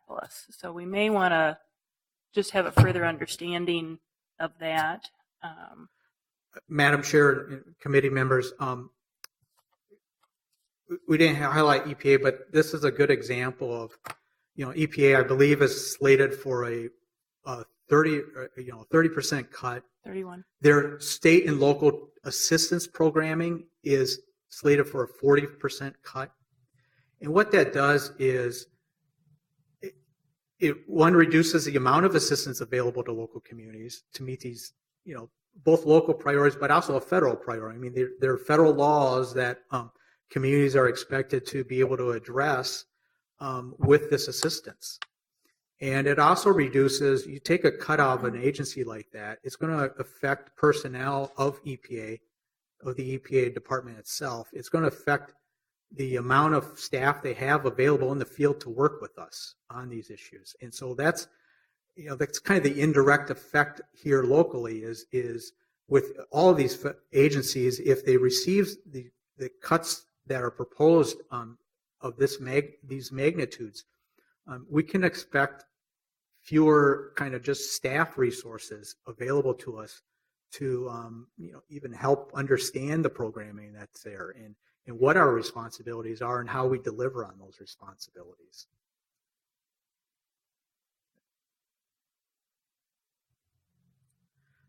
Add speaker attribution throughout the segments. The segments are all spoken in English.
Speaker 1: Minneapolis. So we may want to just have a further understanding of that.
Speaker 2: Madam Chair, committee members, we didn't highlight EPA, but this is a good example of, EPA, I believe, is slated for a 30% cut.
Speaker 1: 31.
Speaker 2: Their state and local assistance programming is slated for a 40% cut. And what that does is it reduces the amount of assistance available to local communities to meet these, both local priorities, but also a federal priority. I mean, there are federal laws that communities are expected to be able to address with this assistance. And it also reduces, you take a cut out of an agency like that, it's going to affect personnel of EPA, of the EPA department itself. It's going to affect the amount of staff they have available in the field to work with us on these issues. And so that's kind of the indirect effect here locally is with all of these agencies, if they receive the cuts that are proposed of these magnitudes, we can expect fewer kind of just staff resources available to us to even help understand the programming that's there and what our responsibilities are and how we deliver on those responsibilities.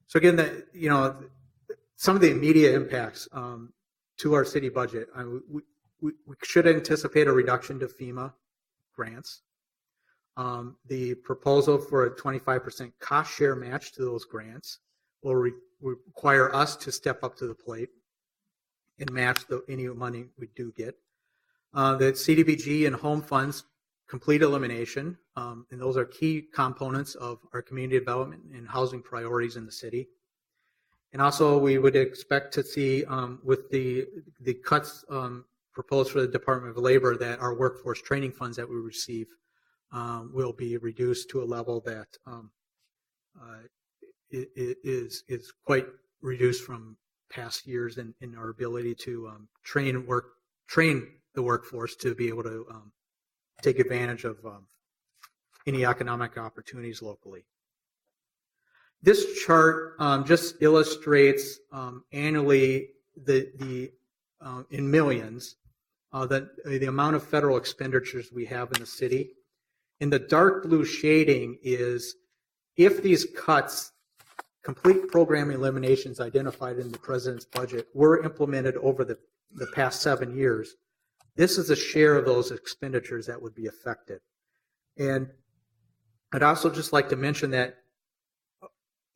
Speaker 2: So again, some of the immediate impacts to our city budget, we should anticipate a reduction to FEMA grants. The proposal for a 25% cost share match to those grants will require us to step up to the plate and match any money we do get. The CDBG and home funds complete elimination, and those are key components of our community development and housing priorities in the city. And also we would expect to see with the cuts proposed for the Department of Labor that our workforce training funds that we receive will be reduced to a level that is quite reduced from past years in our ability to train the workforce to be able to take advantage of any economic opportunities locally. This chart just illustrates annually in millions the amount of federal expenditures we have in the city. And the dark blue shading is if these cuts, complete program eliminations identified in the president's budget, were implemented over the past 7 years, this is a share of those expenditures that would be affected. And I'd also just like to mention that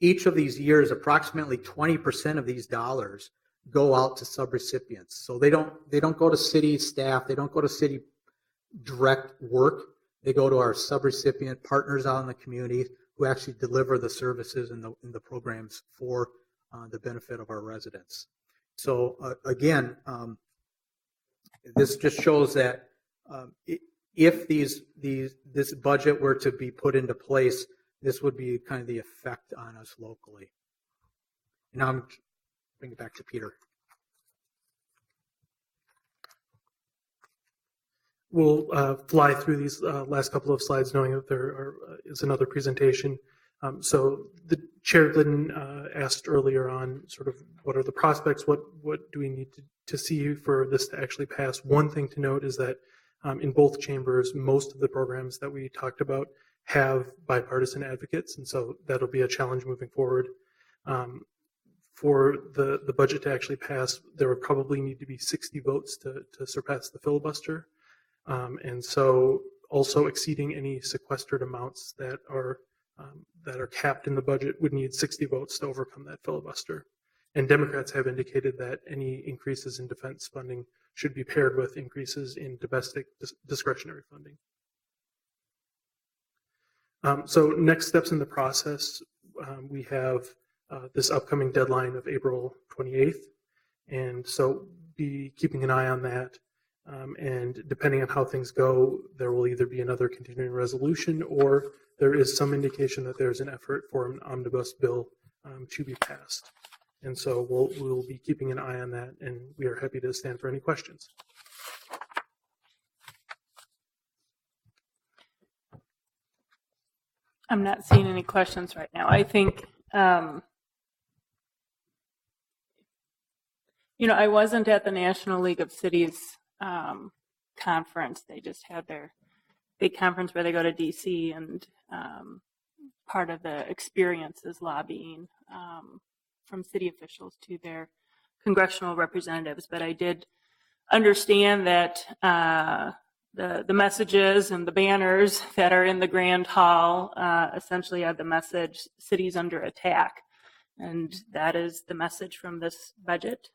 Speaker 2: each of these years, approximately 20% of these dollars go out to subrecipients. So they don't go to city staff, they don't go to city direct work. They go to our subrecipient partners out in the community who actually deliver the services and the programs for the benefit of our residents. So again, this just shows that if this budget were to be put into place, this would be kind of the effect on us locally. Now I'm bring it back to Peter.
Speaker 3: We'll fly through these last couple of slides knowing that there is another presentation. So the Chair Glidden asked earlier on sort of what are the prospects, what do we need to see for this to actually pass. One thing to note is that in both chambers, most of the programs that we talked about have bipartisan advocates, and so that'll be a challenge moving forward. For the budget to actually pass, there would probably need to be 60 votes to surpass the filibuster. And so also exceeding any sequestered amounts that are capped in the budget would need 60 votes to overcome that filibuster. And Democrats have indicated that any increases in defense funding should be paired with increases in domestic discretionary funding. So next steps in the process, we have this upcoming deadline of April 28th. And so be keeping an eye on that. And depending on how things go, there will either be another continuing resolution or there is some indication that there's an effort for an omnibus bill to be passed. And so we'll be keeping an eye on that, and we are happy to stand for any questions.
Speaker 1: I'm not seeing any questions right now. I think, I wasn't at the National League of Cities conference. They just had their big conference where they go to DC, and part of the experience is lobbying from city officials to their congressional representatives. But I did understand that the messages and the banners that are in the Grand Hall essentially have the message, cities under attack. And that is the message from this budget.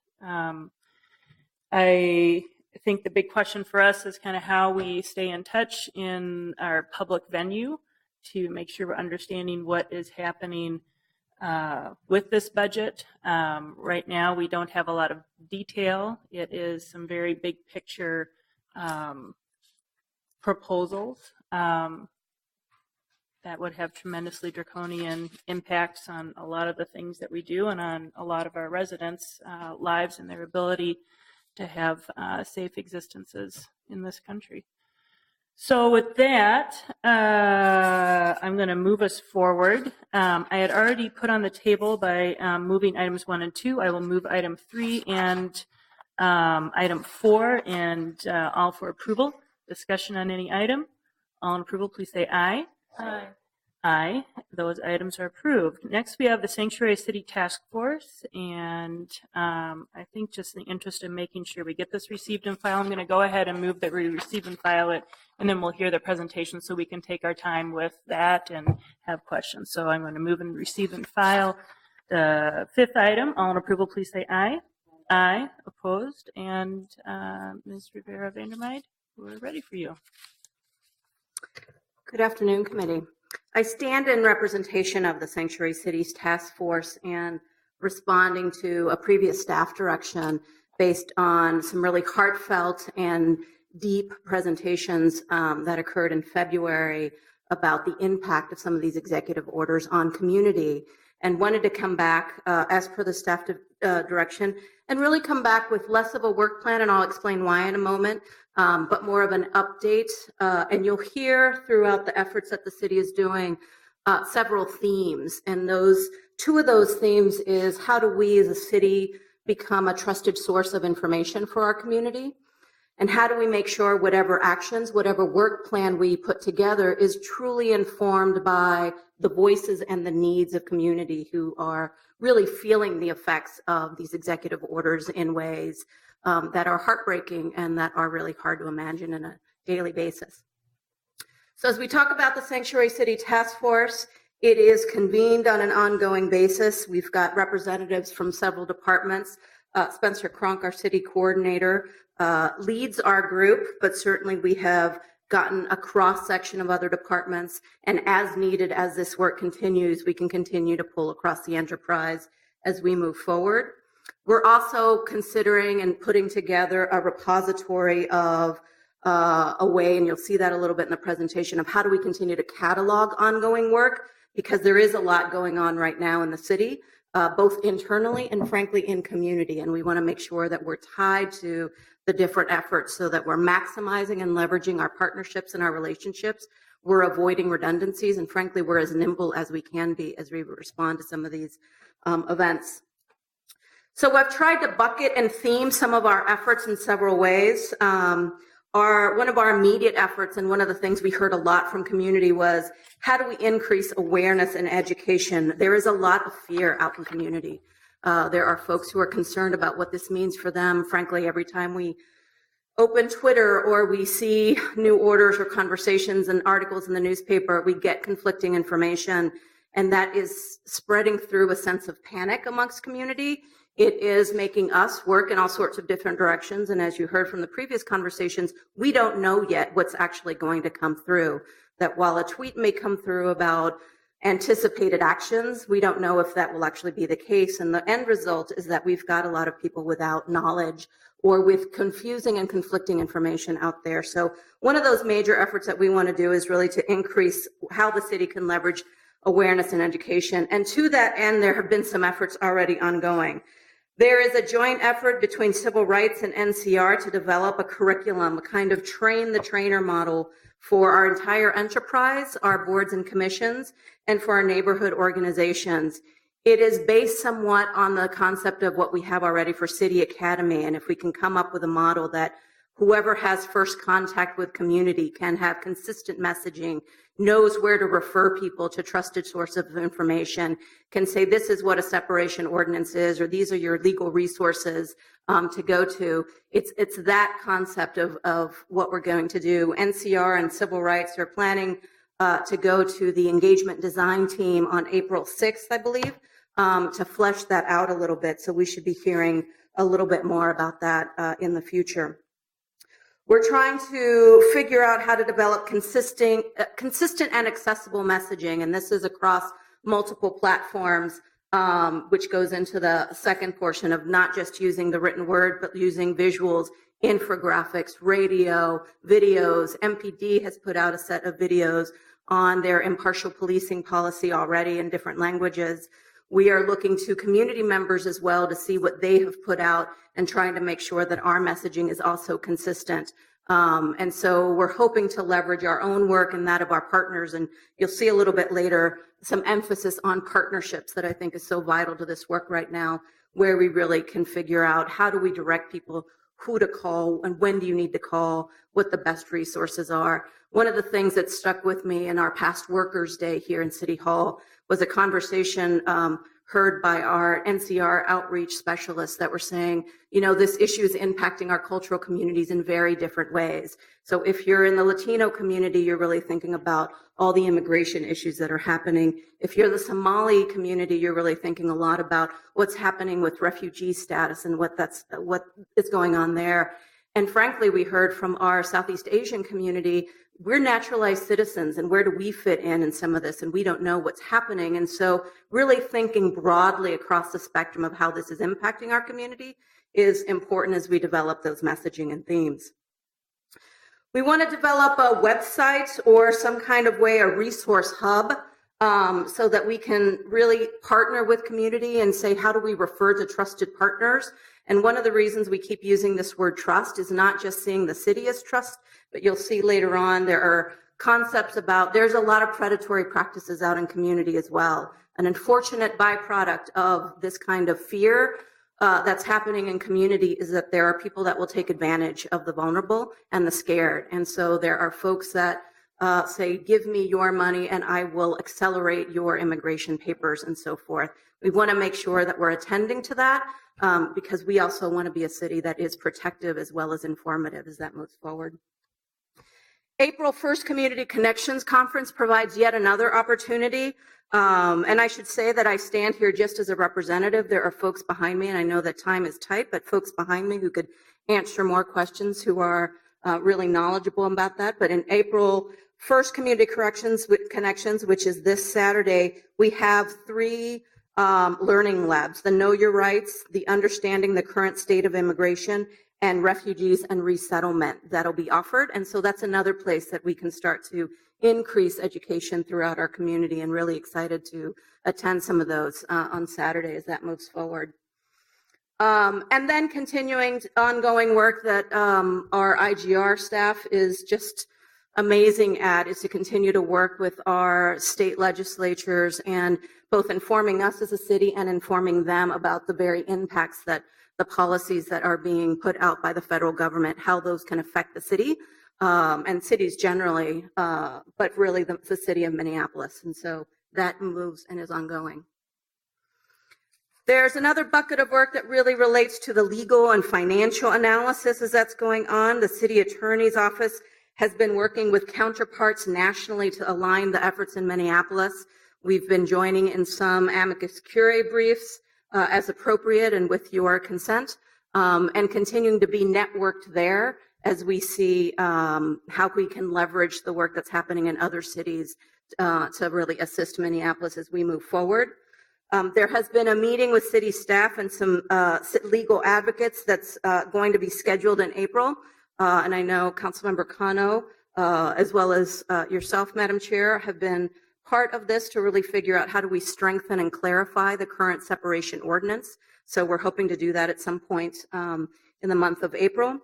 Speaker 1: I think the big question for us is kind of how we stay in touch in our public venue to make sure we're understanding what is happening with this budget. Right now, we don't have a lot of detail. It is some very big picture proposals that would have tremendously draconian impacts on a lot of the things that we do and on a lot of our residents' lives and their ability to have safe existences in this country. So with that, I'm going to move us forward. I had already put on the table by moving items 1 and 2. I will move item 3 and item 4 and all for approval. Discussion on any item. All in approval, please say aye. Aye. Aye. Those items are approved. Next, we have the Sanctuary City Task Force, and I think just in the interest of making sure we get this received and filed, I'm going to go ahead and move that we receive and file it, and then we'll hear the presentation so we can take our time with that and have questions. So I'm going to move and receive and file the 5th item. All in approval, please say aye. Aye. Opposed? And Ms. Rivera-Vandermeide, we're ready for you.
Speaker 4: Good afternoon, committee. I stand in representation of the Sanctuary Cities Task Force and responding to a previous staff direction based on some really heartfelt and deep presentations that occurred in February about the impact of some of these executive orders on community, and wanted to come back as per the staff direction and really come back with less of a work plan, and I'll explain why in a moment, but more of an update. And you'll hear throughout the efforts that the city is doing several themes, and two of those themes is how do we as a city become a trusted source of information for our community, and how do we make sure whatever actions, whatever work plan we put together is truly informed by the voices and the needs of community who are really feeling the effects of these executive orders in ways that are heartbreaking and that are really hard to imagine on a daily basis. So as we talk about the Sanctuary City Task Force, it is convened on an ongoing basis. We've got representatives from several departments. Spencer Cronk, our city coordinator, leads our group, but certainly we have gotten a cross-section of other departments, and as needed, as this work continues, we can continue to pull across the enterprise as we move forward. We're also considering and putting together a repository of a way, and you'll see that a little bit in the presentation, of how do we continue to catalog ongoing work, because there is a lot going on right now in the city, both internally and frankly in community, and we want to make sure that we're tied to the different efforts so that we're maximizing and leveraging our partnerships and our relationships. We're avoiding redundancies, and frankly, we're as nimble as we can be as we respond to some of these events. So I've tried to bucket and theme some of our efforts in several ways. One of our immediate efforts, and one of the things we heard a lot from community, was how do we increase awareness and education? There is a lot of fear out in community. There are folks who are concerned about what this means for them. Frankly, every time we open Twitter or we see new orders or conversations and articles in the newspaper, we get conflicting information, and that is spreading through a sense of panic amongst community. It is making us work in all sorts of different directions, and as you heard from the previous conversations, we don't know yet what's actually going to come through. That while a tweet may come through about anticipated actions, we don't know if that will actually be the case, and the end result is that we've got a lot of people without knowledge or with confusing and conflicting information out there. So one of those major efforts that we want to do is really to increase how the city can leverage awareness and education, and to that end, there have been some efforts already ongoing. There is a joint effort between civil rights and NCR to develop a curriculum, a kind of train the trainer model for our entire enterprise, our boards and commissions, and for our neighborhood organizations. It is based somewhat on the concept of what we have already for City Academy, and if we can come up with a model that whoever has first contact with community can have consistent messaging, knows where to refer people to trusted sources of information, can say this is what a separation ordinance is, or these are your legal resources to go to. It's that concept of what we're going to do. NCR and civil rights are planning to go to the engagement design team on April 6th, I believe, to flesh that out a little bit. So we should be hearing a little bit more about that in the future. We're trying to figure out how to develop consistent and accessible messaging, and this is across multiple platforms, which goes into the second portion of not just using the written word, but using visuals, infographics, radio, videos. MPD has put out a set of videos on their impartial policing policy already in different languages. We are looking to community members as well to see what they have put out and trying to make sure that our messaging is also consistent. And so we're hoping to leverage our own work and that of our partners. And you'll see a little bit later some emphasis on partnerships that I think is so vital to this work right now, where we really can figure out how do we direct people, who to call, and when do you need to call, what the best resources are. One of the things that stuck with me in our past Workers' Day here in City Hall was a conversation heard by our NCR outreach specialists that were saying, you know, this issue is impacting our cultural communities in very different ways. So if you're in the Latino community, you're really thinking about all the immigration issues that are happening. If you're the Somali community, you're really thinking a lot about what's happening with refugee status and what is going on there. And frankly, we heard from our Southeast Asian community, we're naturalized citizens, and where do we fit in some of this? And we don't know what's happening. And so really thinking broadly across the spectrum of how this is impacting our community is important as we develop those messaging and themes. We want to develop a website or some kind of way, a resource hub, so that we can really partner with community and say, how do we refer to trusted partners? And one of the reasons we keep using this word trust is not just seeing the city as trust, but you'll see later on there are concepts about, there's a lot of predatory practices out in community as well. An unfortunate byproduct of this kind of fear that's happening in community is that there are people that will take advantage of the vulnerable and the scared. And so there are folks that say, give me your money and I will accelerate your immigration papers and so forth. We want to make sure that we're attending to that because we also want to be a city that is protective as well as informative as that moves forward. April 1st Community Connections Conference provides yet another opportunity. And I should say that I stand here just as a representative. There are folks behind me, and I know that time is tight, but folks behind me who could answer more questions who are really knowledgeable about that. But in April 1st Community Connections, which is this Saturday, we have 3 learning labs, the Know Your Rights, the Understanding the Current State of Immigration, and Refugees and Resettlement that'll be offered. And so that's another place that we can start to increase education throughout our community, and really excited to attend some of those on Saturday as that moves forward. And then continuing ongoing work that our IGR staff is just amazing at is to continue to work with our state legislatures and both informing us as a city and informing them about the very impacts that the policies that are being put out by the federal government, how those can affect the city and cities generally, but really the city of Minneapolis. And so that moves and is ongoing. There's another bucket of work that really relates to the legal and financial analysis as that's going on. The city attorney's office has been working with counterparts nationally to align the efforts in Minneapolis. We've been joining in some amicus curiae briefs as appropriate and with your consent, and continuing to be networked there as we see how we can leverage the work that's happening in other cities to really assist Minneapolis as we move forward. There has been a meeting with city staff and some legal advocates that's going to be scheduled in April. And I know Councilmember Cano, as well as yourself, Madam Chair, have been part of this to really figure out how do we strengthen and clarify the current separation ordinance. So we're hoping to do that at some point in the month of April.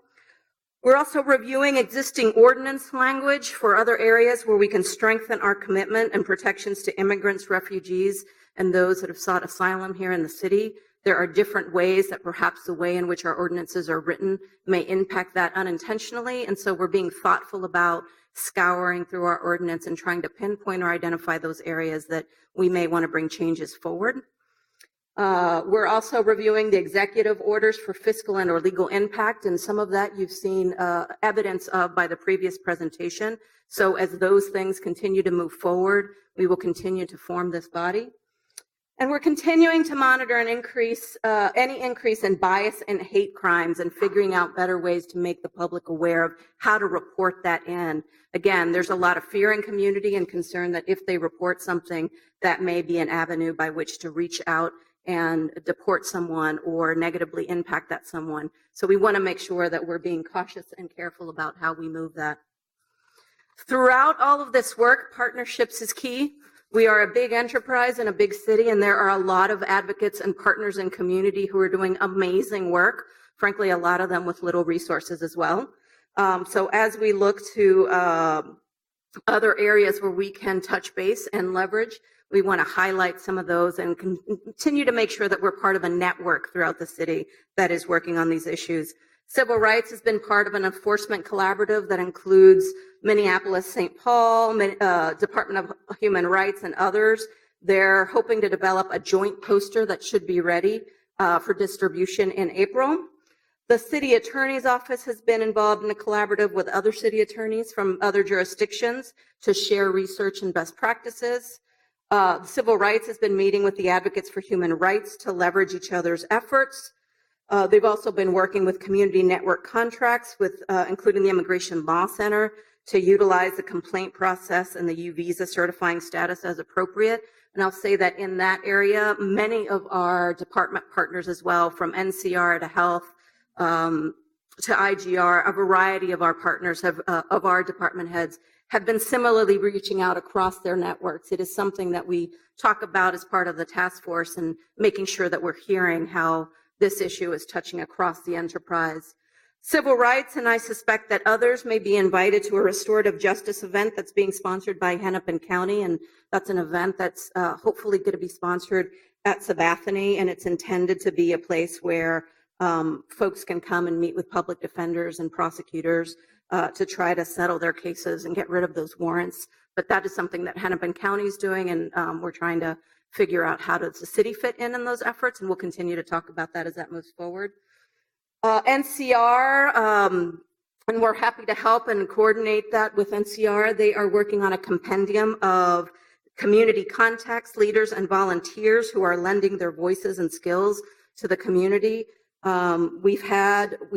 Speaker 4: We're also reviewing existing ordinance language for other areas where we can strengthen our commitment and protections to immigrants, refugees, and those that have sought asylum here in the city. There are different ways that perhaps the way in which our ordinances are written may impact that unintentionally, and so we're being thoughtful about scouring through our ordinance and trying to pinpoint or identify those areas that we may want to bring changes forward. We're also reviewing the executive orders for fiscal and or legal impact, and some of that you've seen evidence of by the previous presentation. So as those things continue to move forward, we will continue to form this body. And we're continuing to monitor and any increase in bias and hate crimes and figuring out better ways to make the public aware of how to report that in. Again, there's a lot of fear in community and concern that if they report something, that may be an avenue by which to reach out and deport someone or negatively impact that someone. So we want to make sure that we're being cautious and careful about how we move that. Throughout all of this work, partnerships is key. We are a big enterprise in a big city, and there are a lot of advocates and partners in community who are doing amazing work, frankly, a lot of them with little resources as well. So as we look to other areas where we can touch base and leverage, we want to highlight some of those and continue to make sure that we're part of a network throughout the city that is working on these issues. Civil rights has been part of an enforcement collaborative that includes Minneapolis, St. Paul, Department of Human Rights, and others. They're hoping to develop a joint poster that should be ready for distribution in April. The city attorney's office has been involved in a collaborative with other city attorneys from other jurisdictions to share research and best practices. Civil rights has been meeting with the advocates for human rights to leverage each other's efforts. They've also been working with community network contracts with including the Immigration Law Center to utilize the complaint process and the U-Visa certifying status as appropriate. And I'll say that in that area, many of our department partners as well, from NCR to health to IGR, a variety of our partners of our department heads have been similarly reaching out across their networks. It is something that we talk about as part of the task force and making sure that we're hearing how this issue is touching across the enterprise. Civil rights, and I suspect that others may be invited to a restorative justice event that's being sponsored by Hennepin County, and that's an event that's hopefully going to be sponsored at Sabathani, and it's intended to be a place where folks can come and meet with public defenders and prosecutors to try to settle their cases and get rid of those warrants. But that is something that Hennepin County is doing, and we're trying to figure out how does the city fit in those efforts, and we'll continue to talk about that as that moves forward. NCR, and we're happy to help and coordinate that with NCR. They are working on a compendium of community contacts, leaders, and volunteers who are lending their voices and skills to the community. We've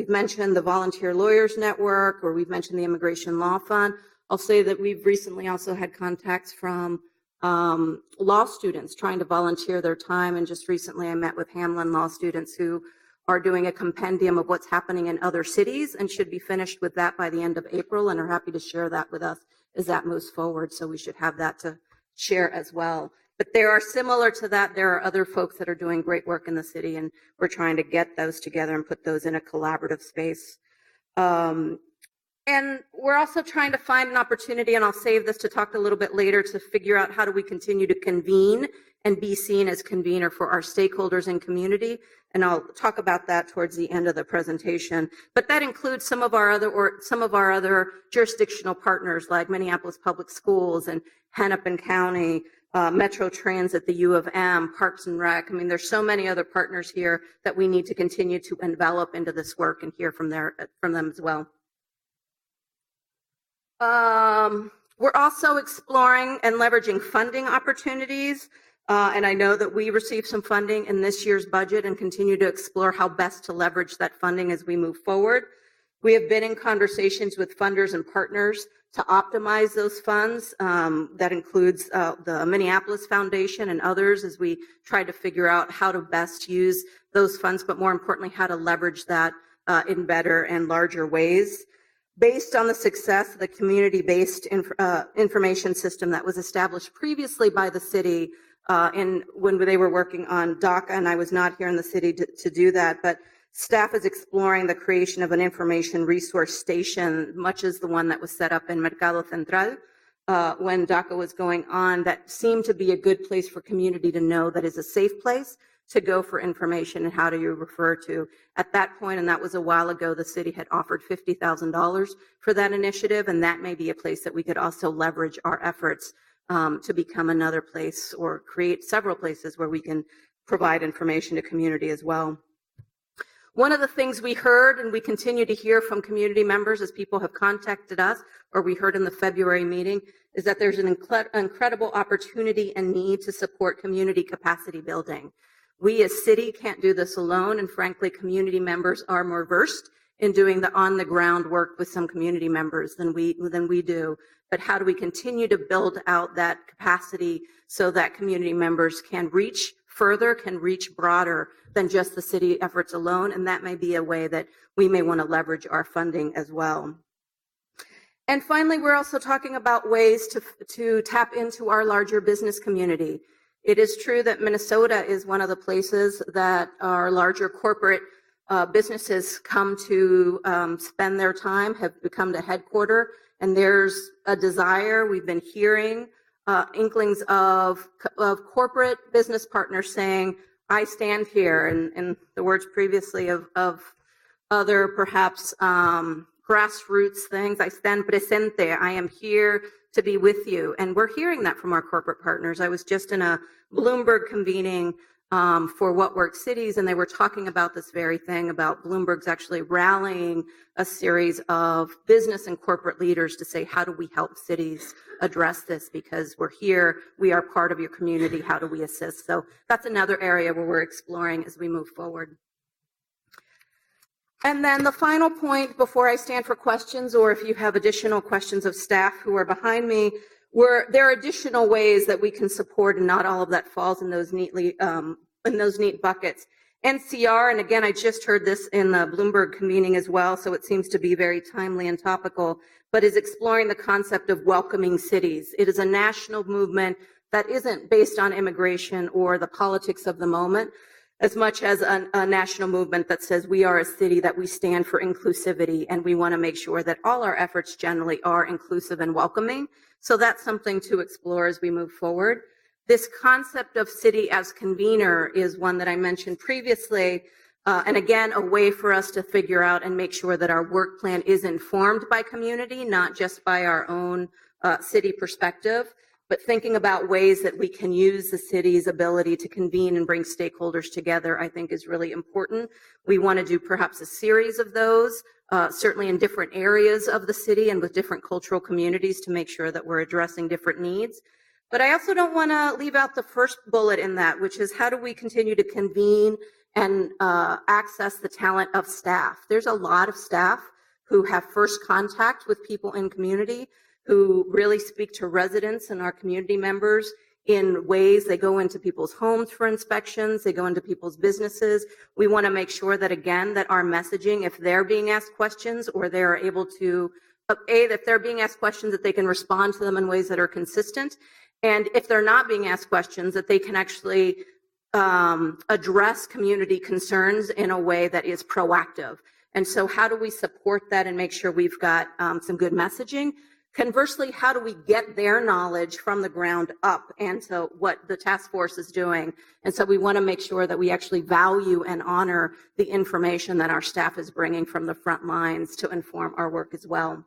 Speaker 4: mentioned the Volunteer Lawyers Network, or we've mentioned the Immigration Law Fund. I'll say that we've recently also had contacts from law students trying to volunteer their time, and just recently I met with Hamlin law students who are doing a compendium of what's happening in other cities and should be finished with that by the end of April, and are happy to share that with us as that moves forward. So we should have that to share as well. But there are similar to that, there are other folks that are doing great work in the city, and we're trying to get those together and put those in a collaborative space. And we're also trying to find an opportunity, and I'll save this to talk a little bit later, to figure out how do we continue to convene and be seen as convener for our stakeholders and community. And I'll talk about that towards the end of the presentation. But that includes some of our other jurisdictional partners like Minneapolis Public Schools and Hennepin County, Metro Transit, the U of M, Parks and Rec. I mean, there's so many other partners here that we need to continue to envelop into this work and hear from them as well. We're also exploring and leveraging funding opportunities. And I know that we received some funding in this year's budget and continue to explore how best to leverage that funding as we move forward. We have been in conversations with funders and partners to optimize those funds. That includes the Minneapolis Foundation and others as we try to figure out how to best use those funds, but more importantly, how to leverage that in better and larger ways. based on the success of the community-based information system that was established previously by the city when they were working on DACA, and I was not here in the city to do that, but staff is exploring the creation of an information resource station, much as the one that was set up in Mercado Central when DACA was going on, that seemed to be a good place for community to know that is a safe place to go for information and how do you refer to. At that point, and that was a while ago, the city had offered $50,000 for that initiative, and that may be a place that we could also leverage our efforts to become another place or create several places where we can provide information to community as well. One of the things we heard and we continue to hear from community members as people have contacted us, or we heard in the February meeting, is that there's an incredible opportunity and need to support community capacity building. We as city can't do this alone, and frankly, community members are more versed in doing the on-the-ground work with some community members than we do. But how do we continue to build out that capacity so that community members can reach further, can reach broader than just the city efforts alone? And that may be a way that we may want to leverage our funding as well. And finally, we're also talking about ways to tap into our larger business community. It is true that Minnesota is one of the places that our larger corporate businesses come to spend their time, have become the headquarter, and there's a desire, we've been hearing inklings of corporate business partners saying, I stand here, and the words previously of other perhaps grassroots things, I stand presente, I am here to be with you. And we're hearing that from our corporate partners. I was just in a Bloomberg convening for What Works Cities, and they were talking about this very thing, about Bloomberg's actually rallying a series of business and corporate leaders to say, how do we help cities address this? Because we're here, we are part of your community, how do we assist? So that's another area where we're exploring as we move forward. And then the final point before I stand for questions, or if you have additional questions of staff who are behind me, there are additional ways that we can support, and not all of that falls in those neat buckets. NCR, and again, I just heard this in the Bloomberg convening as well, so it seems to be very timely and topical, but is exploring the concept of welcoming cities. It is a national movement that isn't based on immigration or the politics of the moment, as much as a national movement that says we are a city that we stand for inclusivity, and we want to make sure that all our efforts generally are inclusive and welcoming. So that's something to explore as we move forward. This concept of city as convener is one that I mentioned previously, and again, a way for us to figure out and make sure that our work plan is informed by community, not just by our own city perspective, but thinking about ways that we can use the city's ability to convene and bring stakeholders together, I think is really important. We want to do perhaps a series of those, certainly in different areas of the city and with different cultural communities to make sure that we're addressing different needs. But I also don't want to leave out the first bullet in that, which is how do we continue to convene and access the talent of staff? There's a lot of staff who have first contact with people in community, who really speak to residents and our community members in ways. They go into people's homes for inspections, they go into people's businesses. We want to make sure that, again, that our messaging, if they're being asked questions or they're able to, if they're being asked questions, that they can respond to them in ways that are consistent. And if they're not being asked questions, that they can actually address community concerns in a way that is proactive. And so how do we support that and make sure we've got some good messaging? Conversely, how do we get their knowledge from the ground up and so what the task force is doing? And so we want to make sure that we actually value and honor the information that our staff is bringing from the front lines to inform our work as well.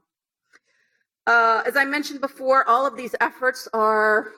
Speaker 4: As I mentioned before, all of these efforts are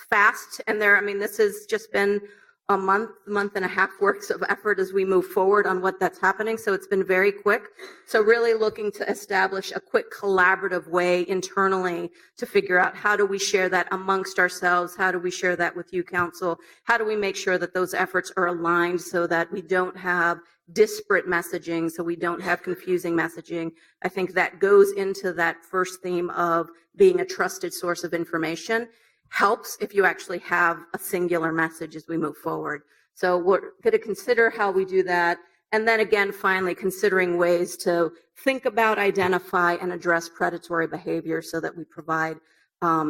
Speaker 4: fast, and this has just been a month and a half worth of effort as we move forward on what that's happening. So it's been very quick. So really looking to establish a quick collaborative way internally to figure out how do we share that amongst ourselves? How do we share that with you, council? How do we make sure that those efforts are aligned so that we don't have disparate messaging, so we don't have confusing messaging? I think that goes into that first theme of being a trusted source of information. Helps if you actually have a singular message as we move forward. So we're going to consider how we do that And then again, finally, considering ways to think about, identify, and address predatory behavior so that we provide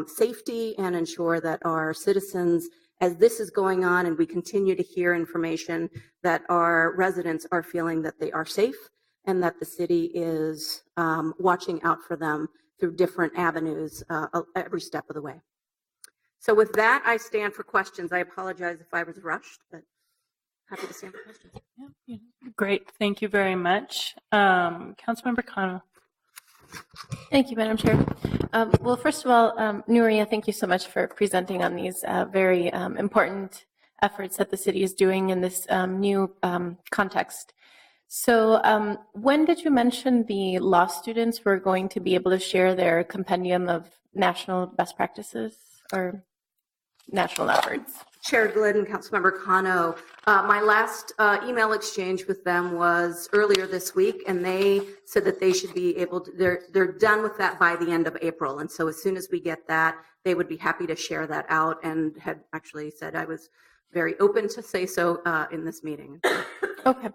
Speaker 4: safety and ensure that our citizens, as this is going on and we continue to hear information, that our residents are feeling that they are safe and that the city is watching out for them through different avenues every step of the way. So with that, I stand for questions. I apologize if I was rushed, but happy to stand for questions.
Speaker 1: Yeah, great. Thank you very much. Councilmember Cano.
Speaker 5: Thank you, Madam Chair. Well, first of all, Nuria, thank you so much for presenting on these very important efforts that the city is doing in this new context. So when did you mention the law students were going to be able to share their compendium of national best practices or national efforts?
Speaker 4: Chair Glidden, Councilmember Cano, my last email exchange with them was earlier this week, and they said that they should be able to, they're done with that by the end of April. And so as soon as we get that, they would be happy to share that out, and had actually said I was very open to say so in this meeting.
Speaker 5: Okay.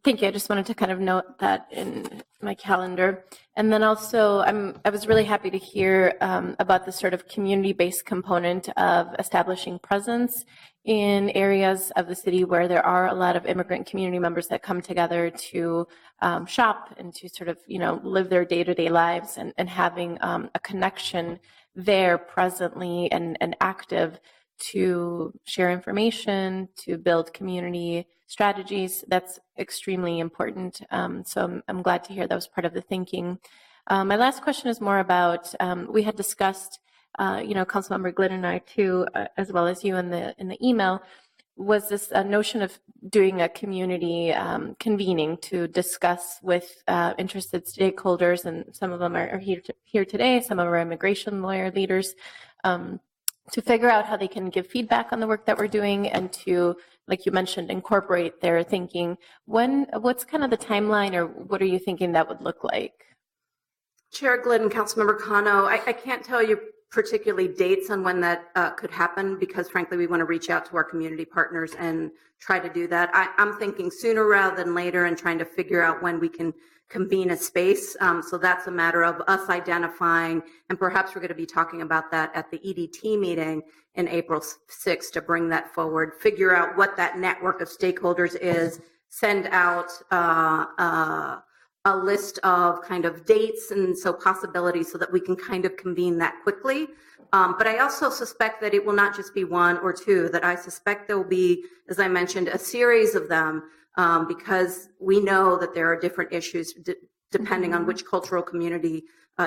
Speaker 5: Thank you. I just wanted to kind of note that in my calendar. And then also, I was really happy to hear about the sort of community-based component of establishing presence in areas of the city where there are a lot of immigrant community members that come together to shop and to sort of, live their day-to-day lives, and having a connection there presently and active to share information, to build community strategies. That's extremely important. So I'm glad to hear that was part of the thinking. My last question is more about, we had discussed, Councilmember Glidden and I too, as well as you in the email, was this notion of doing a community convening to discuss with interested stakeholders, and some of them are here today, some of our immigration lawyer leaders, to figure out how they can give feedback on the work that we're doing and to, like you mentioned, incorporate their thinking. What's kind of the timeline, or what are you thinking that would look like?
Speaker 4: Chair Glidden, Councilmember Cano, I can't tell you particularly dates on when that could happen, because frankly, we want to reach out to our community partners and try to do that. I'm thinking sooner rather than later, and trying to figure out when we can convene a space. So that's a matter of us identifying, and perhaps we're going to be talking about that at the EDT meeting in April 6th to bring that forward, figure out what that network of stakeholders is, send out a list of kind of dates and so possibilities so that we can kind of convene that quickly. But I also suspect that it will not just be one or two, that I suspect there will be, as I mentioned, a series of them, because we know that there are different issues depending on which cultural community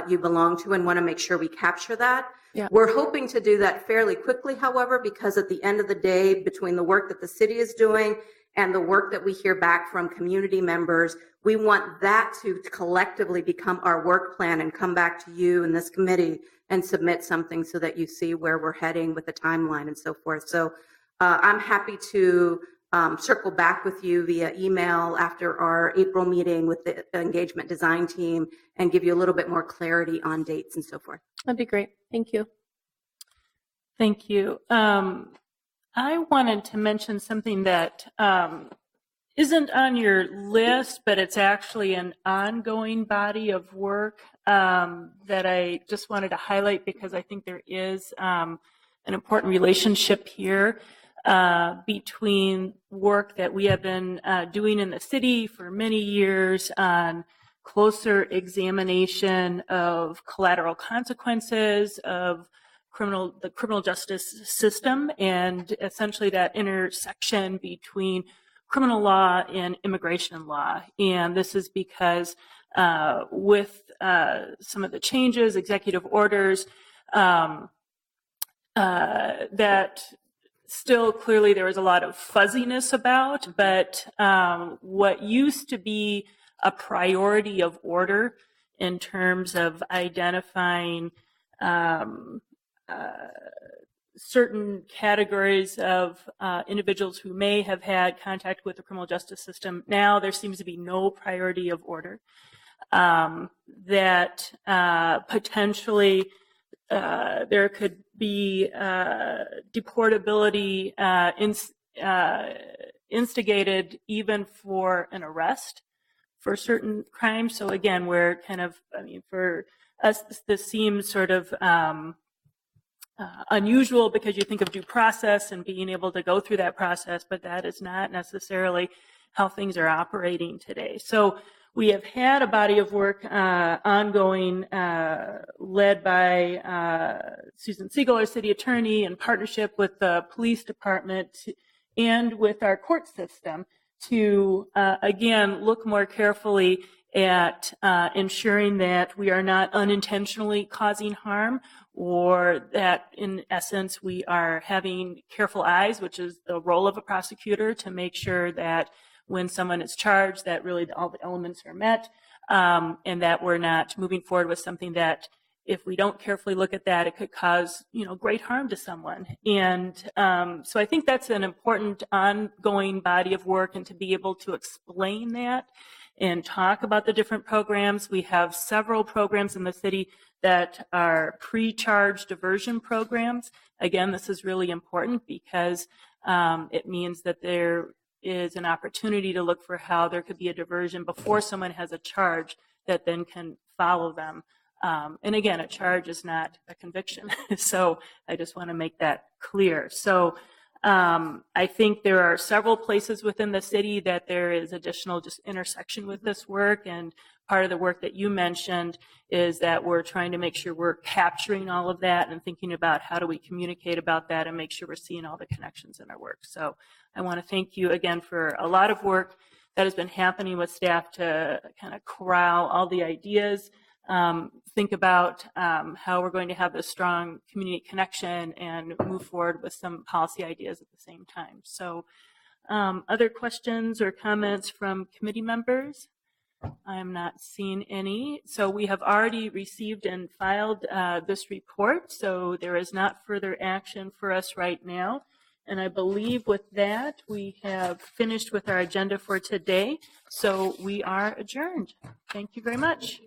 Speaker 4: you belong to, and want to make sure we capture that.
Speaker 5: Yeah.
Speaker 4: We're hoping to do that fairly quickly, however, because at the end of the day, between the work that the city is doing and the work that we hear back from community members, we want that to collectively become our work plan and come back to you in this committee and submit something so that you see where we're heading with the timeline and so forth. So I'm happy to circle back with you via email after our April meeting with the engagement design team and give you a little bit more clarity on dates and so forth.
Speaker 5: That'd be great. Thank you.
Speaker 1: Thank you. I wanted to mention something that isn't on your list, but it's actually an ongoing body of work that I just wanted to highlight, because I think there is an important relationship here between work that we have been doing in the city for many years on closer examination of collateral consequences of the criminal justice system, and essentially that intersection between criminal law and immigration law. And this is because with some of the changes, executive orders, that still clearly there is a lot of fuzziness about, but what used to be a priority of order in terms of identifying certain categories of individuals who may have had contact with the criminal justice system, now there seems to be no priority of order. That potentially there could be deportability instigated even for an arrest for certain crimes. So again, we're kind of, I mean, for us, this seems sort of unusual because you think of due process and being able to go through that process, but that is not necessarily how things are operating today. So we have had a body of work ongoing led by Susan Siegel, our city attorney, in partnership with the police department and with our court system to, again, look more carefully at ensuring that we are not unintentionally causing harm, or that in essence we are having careful eyes, which is the role of a prosecutor, to make sure that when someone is charged that really all the elements are met, and that we're not moving forward with something that, if we don't carefully look at that, it could cause, great harm to someone. And so I think that's an important ongoing body of work, and to be able to explain that and talk about the different programs. We have several programs in the city that are pre-charge diversion programs. Again, this is really important because it means that there is an opportunity to look for how there could be a diversion before someone has a charge that then can follow them. And again, a charge is not a conviction. So I just want to make that clear. So I think there are several places within the city that there is additional just intersection with this work. And part of the work that you mentioned is that we're trying to make sure we're capturing all of that and thinking about how do we communicate about that and make sure we're seeing all the connections in our work. So I want to thank you again for a lot of work that has been happening with staff to kind of corral all the ideas, think about how we're going to have a strong community connection and move forward with some policy ideas at the same time. So other questions or comments from committee members? I'm not seeing any. So we have already received and filed this report, so there is not further action for us right now. And I believe with that, we have finished with our agenda for today. So we are adjourned. Thank you very much.